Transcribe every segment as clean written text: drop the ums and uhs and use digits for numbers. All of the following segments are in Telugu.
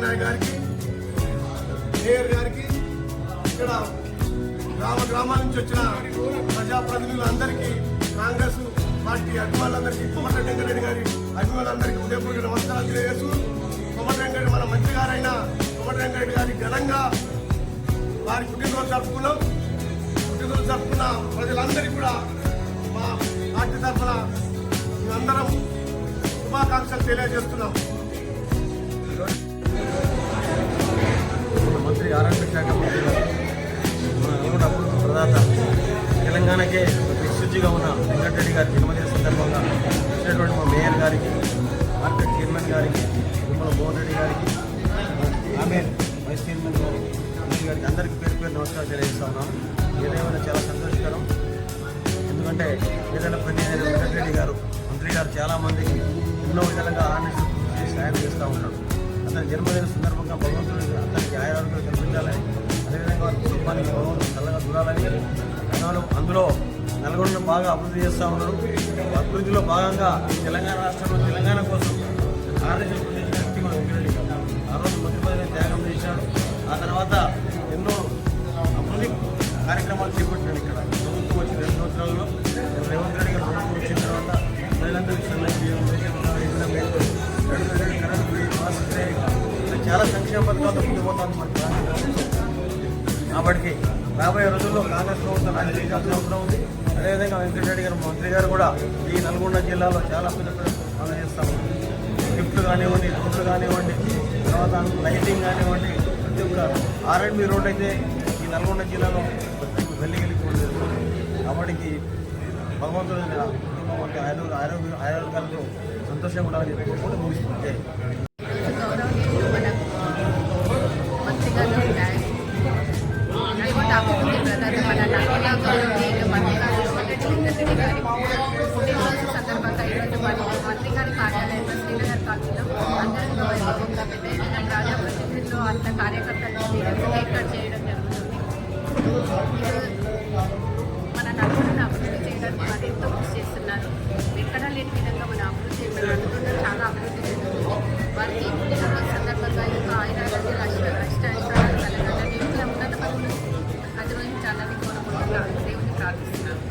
నాయక్ గారికి, మేయర్ గారికి, ఇక్కడ గ్రామాల నుంచి వచ్చిన ప్రజాప్రతినిధులందరికీ, కాంగ్రెస్ పార్టీ అభిమానులందరికీ, కోమటిరెడ్డి వెంకటరెడ్డి గారి అభిమానులందరికీ ఉదయపూర్వక నమస్కారాలు తెలియజేస్తూ, కోమటిరెడ్డి వెంకటరెడ్డి మన మంత్రి గారైన కోమటిరెడ్డి వెంకటరెడ్డి గారి ఘనంగా వారి పుట్టినరోజు జరుపుకున్నాం. పుట్టినరోజు జరుపుకున్న ప్రజలందరికీ కూడా మా పార్టీ తరఫున మేమందరం శుభాకాంక్షలు తెలియజేస్తున్నాం. మంత్రి ఆరోగ్య శాఖ మంత్రి గారు, మన నల్గొండ అభివృద్ధి ప్రదాత, తెలంగాణకే దిక్సూచిగా ఉన్న వెంకటరెడ్డి గారి జన్మదిన సందర్భంగా వచ్చినటువంటి మా మేయర్ గారికి, మార్కెట్ చైర్మన్ గారికి, తిరుమల మోహన్ రెడ్డి గారికి, ఆమె వైస్ చైర్మన్ గారికి అందరికీ పేరు పేరు నమస్కారం తెలియజేస్తా ఉన్నాం. ఏదేమైనా చాలా సంతోషకరం. ఎందుకంటే ఏదైనా పని వెంకటరెడ్డి గారు మంత్రి గారు చాలామందికి ఎన్నో విధాలుగా ఆర్నిష్ సాయం చేస్తూ ఉంటాడు. అతని జన్మదిన సందర్భంగా భగవంతుడు అతనికి ఆరోగ్యాలు కల్పించాలని, అదేవిధంగా వారి కుటుంబానికి భగవంతుడు చల్లగా చూడాలని, అందులో నల్గొండను బాగా అభివృద్ధి చేస్తూ ఉన్నారు. అభివృద్ధిలో భాగంగా తెలంగాణ రాష్ట్రంలో తెలంగాణ కోసం ఆర్నిష్ చేసిన వ్యక్తి మన వెంకటరెడ్డి గారు. ఆ రోజు మంత్రి పదవిని త్యాగం చేశాడు. ఆ తర్వాత ఎన్నో అభివృద్ధి కార్యక్రమాలు చేపట్టినాడు. ఇక్కడ ప్రభుత్వం వచ్చిన 2 సంవత్సరాల్లో రేవంత్ రెడ్డి గారు ప్రభుత్వం వచ్చిన తర్వాత ప్రజలందరికీ చాలా సంక్షేమ పథకాలతో ముందుకుపోతాను మన కాబట్టి రాబోయే రోజుల్లో కాంగ్రెస్ ప్రభుత్వం రాజకీయాల్సిన అవసరం ఉంది. అదేవిధంగా వెంకటరెడ్డి గారు మంత్రి గారు కూడా ఈ నల్గొండ జిల్లాలో చాలా పెద్ద పనులు చేస్తాము. లిఫ్ట్లు కానివ్వండి, రోడ్లు కానివ్వండి, తర్వాత లైటింగ్ కానివ్వండి, ప్రతి ఒక్క R&B రోడ్ అయితే ఈ నల్గొండ జిల్లాలో వెళ్ళి కాబట్టి భగవంతుడు ఆరోగ్యాలతో సంతోషంగా ఉండాలని చెప్పి కూడా ముగిస్తుంది. పుట్టినరోజు సందర్భంగా ఈరోజు మంత్రి గారి కార్యాలయంలో శ్రీనగర్ కాలనీలో అందరూ గౌరవంగా పెద్ద ఎత్తున ప్రజాప్రతినిధులు అంత కార్యకర్తలు కేక్ కట్ చేయడం జరుగుతుంది. మన నలుగురిని అభివృద్ధి చేయడానికి వారు ఎంతో కృషి చేస్తున్నారు. ఎక్కడా లేని విధంగా మన అభివృద్ధి నలుగురిలో చాలా అభివృద్ధి చెందుతుంది. వారికి పుట్టినరోజు సందర్భంగా ఇంకా ఆయురారోగ్య అష్టాయిష్టాలు కలగాలని, ఇంకా ఉన్నత పనులు అధిరోహించాలని కోరుకుంటున్నా దేవుని ప్రార్థిస్తున్నాను.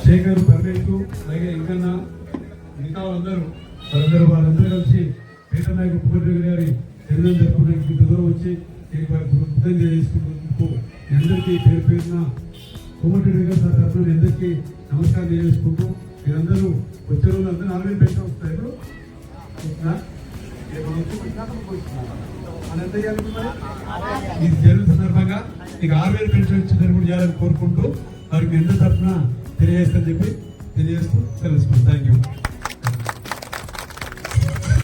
శేఖర్, పరమేశు, అలాగే ఇంకన్నా మిగతా వాళ్ళందరూ కలిసి పేట నాయకు కోమటిరెడ్డి గారి జన్మదినం జరుపుకోవడానికి ఇంత దూరం వచ్చి బుద్ధం చేసుకుంటూ అందరికీ పేరు పేరున కోమటిరెడ్డి గారి తరఫున అందరికీ నమస్కారం తెలియజేసుకుంటూ, మీరందరూ వచ్చే రోజు అందరూ 4000 పెన్షన్ వస్తాయి. ఇది జరిగిన సందర్భంగా మీకు 6000 పెన్షన్ ఇచ్చిన కూడా చేయాలని కోరుకుంటూ వారికి ఎంత తరఫున తెలియజేస్తానని చెప్పి తెలియజేస్తూ తెలుసుకుంటాను. Thank you.